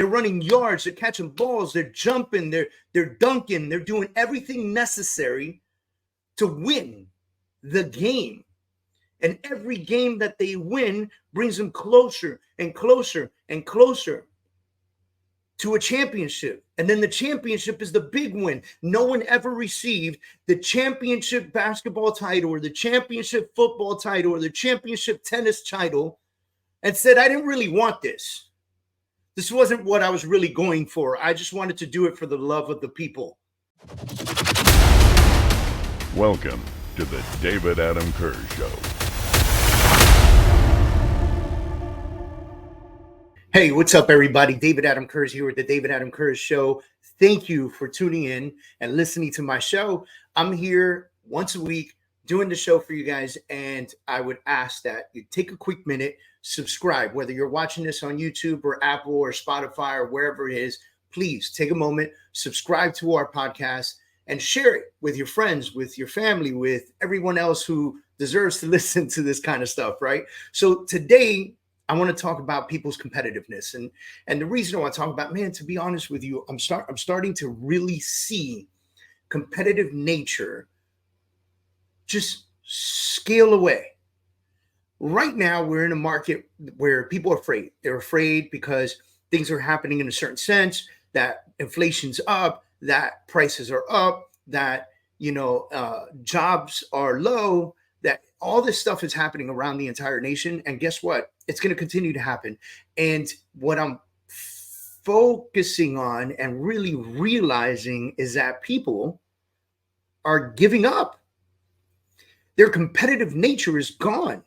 They're running yards, they're catching balls, they're jumping, they're dunking, they're doing everything necessary to win the game. And every game that they win brings them closer and closer and closer to a championship. And then the championship is the big win. No one ever received the championship basketball title or the championship football title or the championship tennis title and said, I didn't really want this. This wasn't what I was really going for. I just wanted to do it for the love of the people. Welcome to the David Adam Kurz Show. Hey, what's up, everybody? David Adam Kurz here with the David Adam Kurz Show. Thank you for tuning in and listening to my show. I'm here once a week doing the show for you guys, and I would ask that you take a quick minute, subscribe, whether you're watching this on YouTube or Apple or Spotify or wherever it is. Please take a moment, subscribe to our podcast, and share it with your friends, with your family, with everyone else who deserves to listen to this kind of stuff, right? So today, I want to talk about people's competitiveness. And the reason I want to talk about, man, to be honest with you, I'm starting to really see competitive nature just scale away. Right now, we're in a market where people are afraid. They're afraid because things are happening in a certain sense, that inflation's up, that prices are up, that, jobs are low, that all this stuff is happening around the entire nation. And guess what? It's going to continue to happen. And what I'm focusing on and really realizing is that people are giving up. Their competitive nature is gone.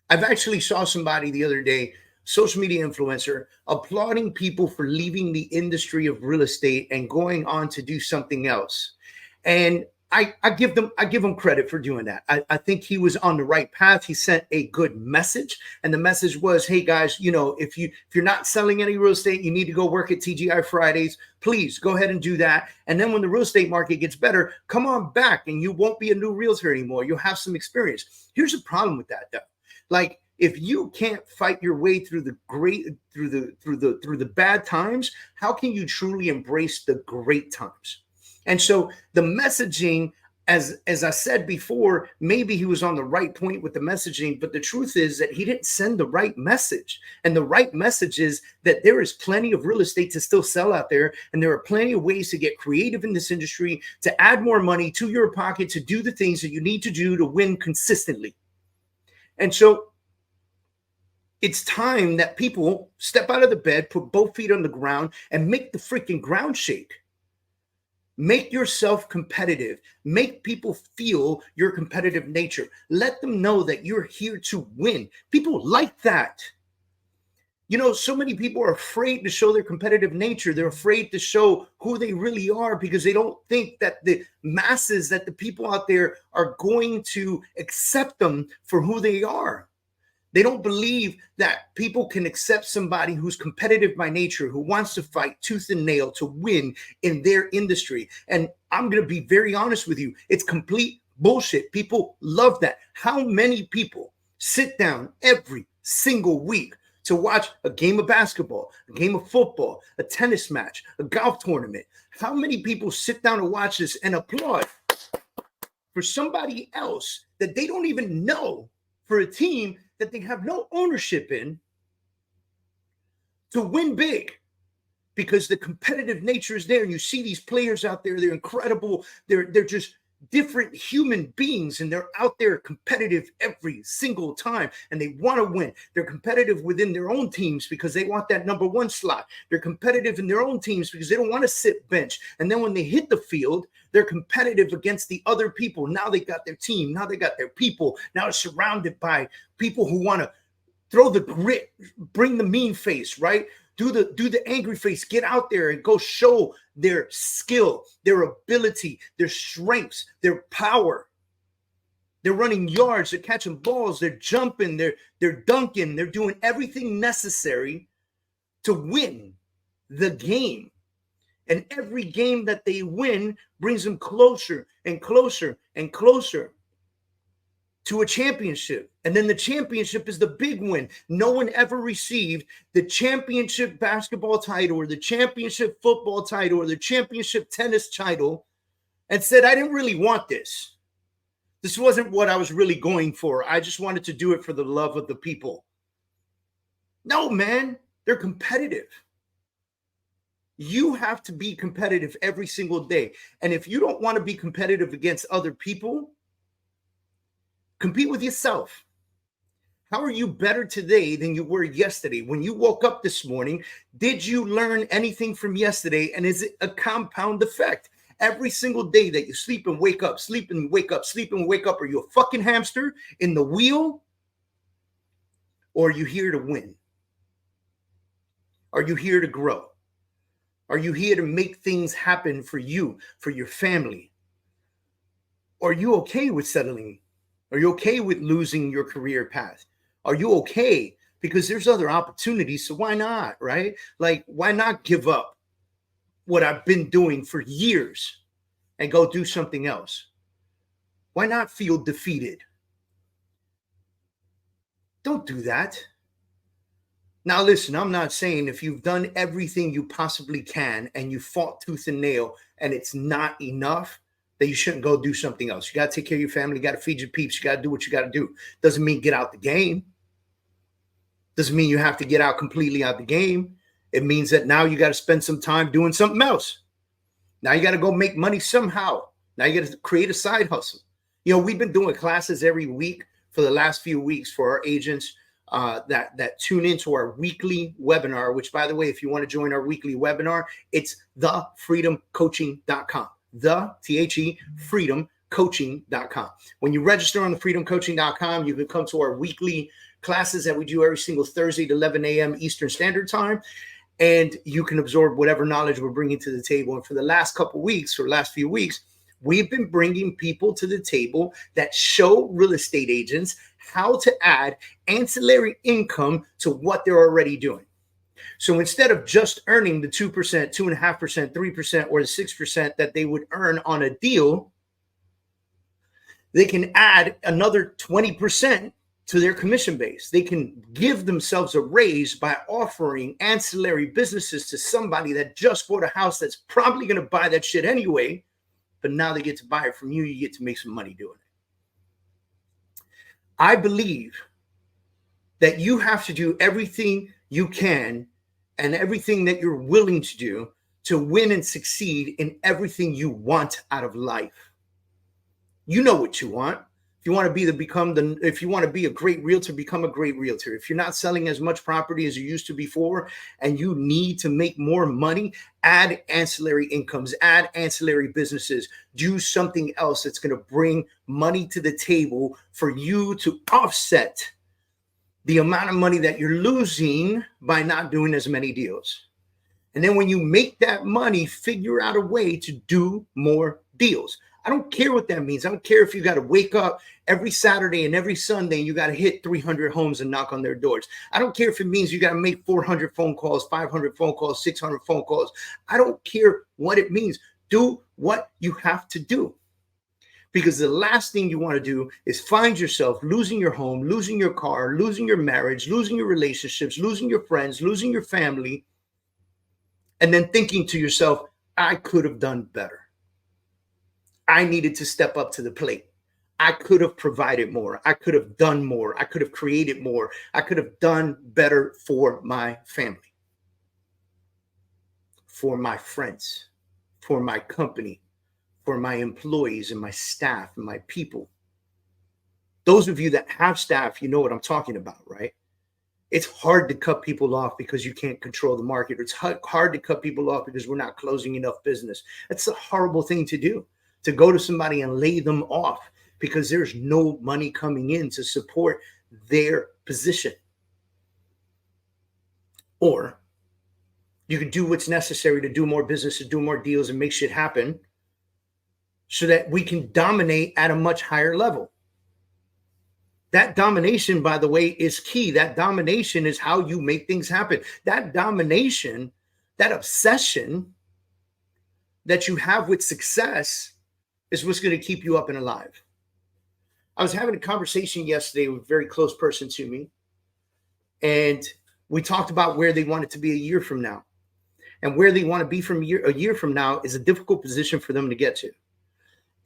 I've actually saw somebody the other day, social media influencer, applauding people for leaving the industry of real estate and going on to do something else. And I give him credit for doing that. I think he was on the right path. He sent a good message, and the message was, hey guys, if you're not selling any real estate, you need to go work at TGI Fridays. Please go ahead and do that. And then when the real estate market gets better, come on back, and you won't be a new realtor anymore. You'll have some experience. Here's the problem with that, though. Like, if you can't fight your way through the bad times, how can you truly embrace the great times? And so the messaging, as I said before, maybe he was on the right point with the messaging, but the truth is that he didn't send the right message. And the right message is that there is plenty of real estate to still sell out there. And there are plenty of ways to get creative in this industry, to add more money to your pocket, to do the things that you need to do to win consistently. And so it's time that people step out of the bed, put both feet on the ground, and make the freaking ground shake. Make yourself competitive. Make people feel your competitive nature. Let them know that you're here to win. People like that. So many people are afraid to show their competitive nature. They're afraid to show who they really are because they don't think that the masses, that the people out there are going to accept them for who they are. They don't believe that people can accept somebody who's competitive by nature, who wants to fight tooth and nail to win in their industry. And I'm going to be very honest with you. It's complete bullshit. People love that. How many people sit down every single week to watch a game of basketball, a game of football, a tennis match, a golf tournament? How many people sit down and watch this and applaud for somebody else that they don't even know, for a team that they have no ownership in, to win big? Because the competitive nature is there, and you see these players out there, they're incredible. They're just different human beings, and they're out there competitive every single time, and they want to win. They're competitive within their own teams because they want that number one slot. They're competitive in their own teams because they don't want to sit bench. And then when they hit the field, they're competitive against the other people. Now they got their team. Now they got their people. Now they're surrounded by people who want to throw the grit, bring the mean face, right? Do the angry face, get out there and go show their skill, their ability, their strengths, their power. They're running yards, they're catching balls, they're jumping, they're dunking, they're doing everything necessary to win the game. And every game that they win brings them closer and closer and closer to a championship. And then the championship is the big win. No one ever received the championship basketball title or the championship football title or the championship tennis title and said, I didn't really want this. This wasn't what I was really going for. I just wanted to do it for the love of the people. No, man, they're competitive. You have to be competitive every single day. And if you don't want to be competitive against other people, compete with yourself. How are you better today than you were yesterday? When you woke up this morning, did you learn anything from yesterday? And is it a compound effect? Every single day that you sleep and wake up, sleep and wake up, sleep and wake up, are you a fucking hamster in the wheel? Or are you here to win? Are you here to grow? Are you here to make things happen for you, for your family? Are you okay with settling? Are you okay with losing your career path? Are you okay? Because there's other opportunities, so why not, right? Like, why not give up what I've been doing for years and go do something else? Why not feel defeated? Don't do that. Now, listen, I'm not saying if you've done everything you possibly can and you fought tooth and nail and it's not enough, that you shouldn't go do something else. You got to take care of your family. You got to feed your peeps. You got to do what you got to do. Doesn't mean get out the game. Doesn't mean you have to get out completely out the game. It means that now you got to spend some time doing something else. Now you got to go make money somehow. Now you got to create a side hustle. You know, we've been doing classes every week for the last few weeks for our agents that tune into our weekly webinar, which, by the way, if you want to join our weekly webinar, it's thefreedomcoaching.com. freedomcoaching.com. When you register on the freedomcoaching.com, you can come to our weekly classes that we do every single Thursday at 11 a.m. Eastern Standard Time, and you can absorb whatever knowledge we're bringing to the table. And for the last couple weeks or last few weeks, we've been bringing people to the table that show real estate agents how to add ancillary income to what they're already doing. So instead of just earning the 2%, 2.5%, 3%, or the 6% that they would earn on a deal, they can add another 20% to their commission base. They can give themselves a raise by offering ancillary businesses to somebody that just bought a house that's probably going to buy that shit anyway, but now they get to buy it from you. You get to make some money doing it. I believe that you have to do everything you can and everything that you're willing to do to win and succeed in everything you want out of life. You know what you want. If you want to be if you want to be a great realtor, become a great realtor. If you're not selling as much property as you used to before and you need to make more money, add ancillary incomes, add ancillary businesses, do something else that's going to bring money to the table for you to offset the amount of money that you're losing by not doing as many deals. And then when you make that money, figure out a way to do more deals. I don't care what that means. I don't care if you got to wake up every Saturday and every Sunday and you got to hit 300 homes and knock on their doors. I don't care if it means you got to make 400 phone calls, 500 phone calls, 600 phone calls. I don't care what it means. Do what you have to do. Because the last thing you want to do is find yourself losing your home, losing your car, losing your marriage, losing your relationships, losing your friends, losing your family, and then thinking to yourself, I could have done better. I needed to step up to the plate. I could have provided more. I could have done more. I could have created more. I could have done better for my family, for my friends, for my company, for my employees and my staff and my people. Those of you that have staff, you know what I'm talking about, right? It's hard to cut people off because you can't control the market. It's hard to cut people off because we're not closing enough business. That's a horrible thing to do, to go to somebody and lay them off because there's no money coming in to support their position. Or you can do what's necessary to do more business, to do more deals and make shit happen so that we can dominate at a much higher level. That domination, by the way, is key. That domination is how you make things happen. That domination, that obsession that you have with success is what's going to keep you up and alive. I was having a conversation yesterday with a very close person to me, and we talked about where they wanted to be a year from now. And where they want to be from a year from now is a difficult position for them to get to.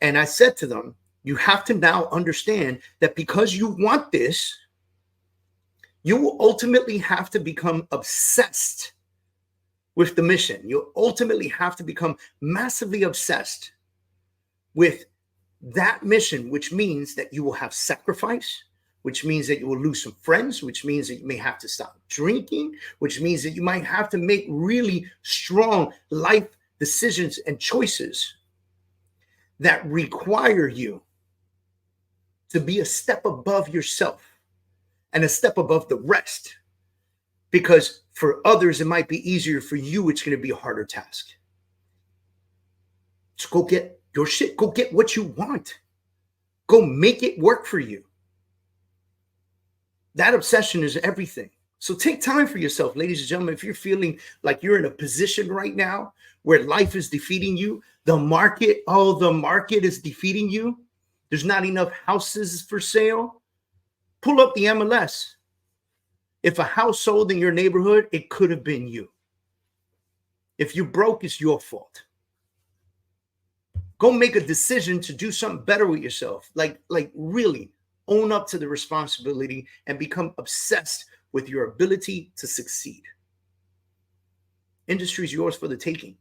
And I said to them, you have to now understand that because you want this, you will ultimately have to become obsessed with the mission. You'll ultimately have to become massively obsessed with that mission, which means that you will have sacrifice, which means that you will lose some friends, which means that you may have to stop drinking, which means that you might have to make really strong life decisions and choices that require you to be a step above yourself and a step above the rest. Because for others, it might be easier. For you, it's going to be a harder task. So go get your shit. Go get what you want. Go make it work for you. That obsession is everything. So take time for yourself, ladies and gentlemen. If you're feeling like you're in a position right now where life is defeating you, the market is defeating you. There's not enough houses for sale. Pull up the MLS. If a house sold in your neighborhood, it could have been you. If you broke, it's your fault. Go make a decision to do something better with yourself. Like really. Own up to the responsibility and become obsessed with your ability to succeed. Industry is yours for the taking.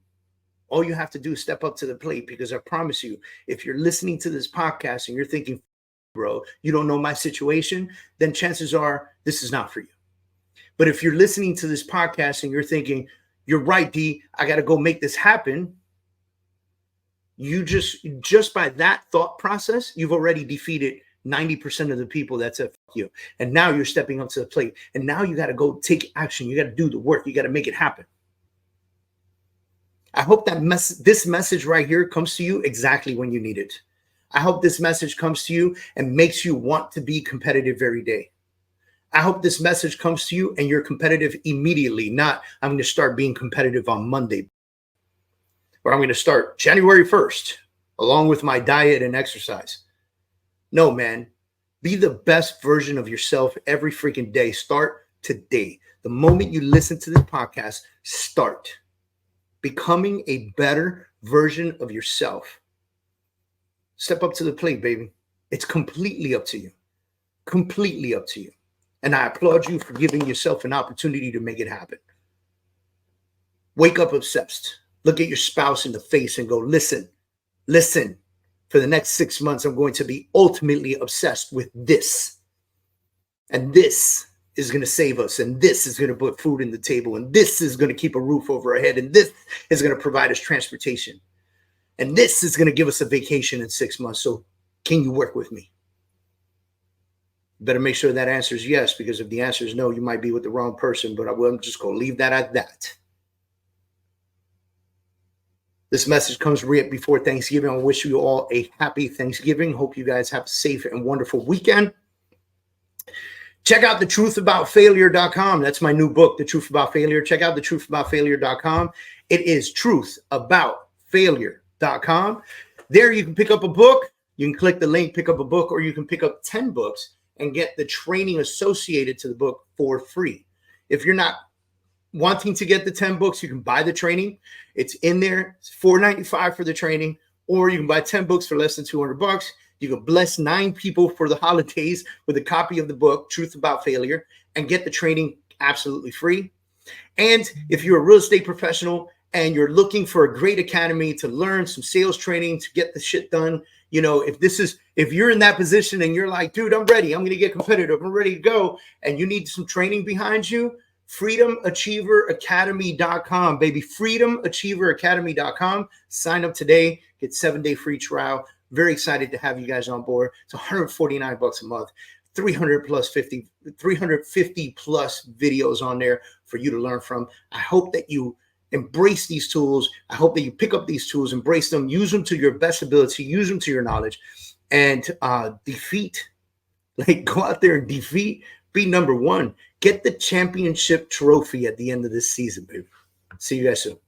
All you have to do is step up to the plate, because I promise you, if you're listening to this podcast and you're thinking, bro, you don't know my situation, then chances are this is not for you. But if you're listening to this podcast and you're thinking, you're right, D, I got to go make this happen. You just by that thought process, you've already defeated 90% of the people that said fuck you. And now you're stepping up to the plate. And now you got to go take action. You got to do the work. You got to make it happen. I hope that this message right here comes to you exactly when you need it. I hope this message comes to you and makes you want to be competitive every day. I hope this message comes to you and you're competitive immediately, not I'm going to start being competitive on Monday, or I'm going to start January 1st along with my diet and exercise. No, man, be the best version of yourself every freaking day. Start today. The moment you listen to this podcast, start becoming a better version of yourself. Step up to the plate, baby. It's completely up to you. Completely up to you. And I applaud you for giving yourself an opportunity to make it happen. Wake up obsessed. Look at your spouse in the face and go, listen. For the next 6 months, I'm going to be ultimately obsessed with this. And this is going to save us. And this is going to put food in the table. And this is going to keep a roof over our head. And this is going to provide us transportation. And this is going to give us a vacation in 6 months. So can you work with me? You better make sure that answer is yes, because if the answer is no, you might be with the wrong person. But I'm just going to leave that at that. This message comes right before Thanksgiving. I wish you all a happy Thanksgiving. Hope you guys have a safe and wonderful weekend. Check out thetruthaboutfailure.com. That's my new book, The Truth About Failure. Check out thetruthaboutfailure.com. It is truthaboutfailure.com. There you can pick up a book. You can click the link, pick up a book, or you can pick up 10 books and get the training associated to the book for free. If you're not wanting to get the 10 books, you can buy the training. It's in there. It's $4.95 for the training, or you can buy 10 books for less than $200. You can bless 9 people for the holidays with a copy of the book, Truth About Failure, and get the training absolutely free. And if you're a real estate professional and you're looking for a great academy to learn some sales training to get the shit done, you know, if you're in that position and you're like, dude, I'm ready, I'm going to get competitive, I'm ready to go, and you need some training behind you, freedomachieveracademy.com, baby. freedomachieveracademy.com. Sign up today, get 7-day free trial. Very excited to have you guys on board. It's $149 a month, 350 plus videos on there for you to learn from. I hope that you embrace these tools. I hope that you pick up these tools, embrace them, use them to your best ability, use them to your knowledge, and defeat. Like, go out there and defeat. Be number one. Get the championship trophy at the end of this season, baby. See you guys soon.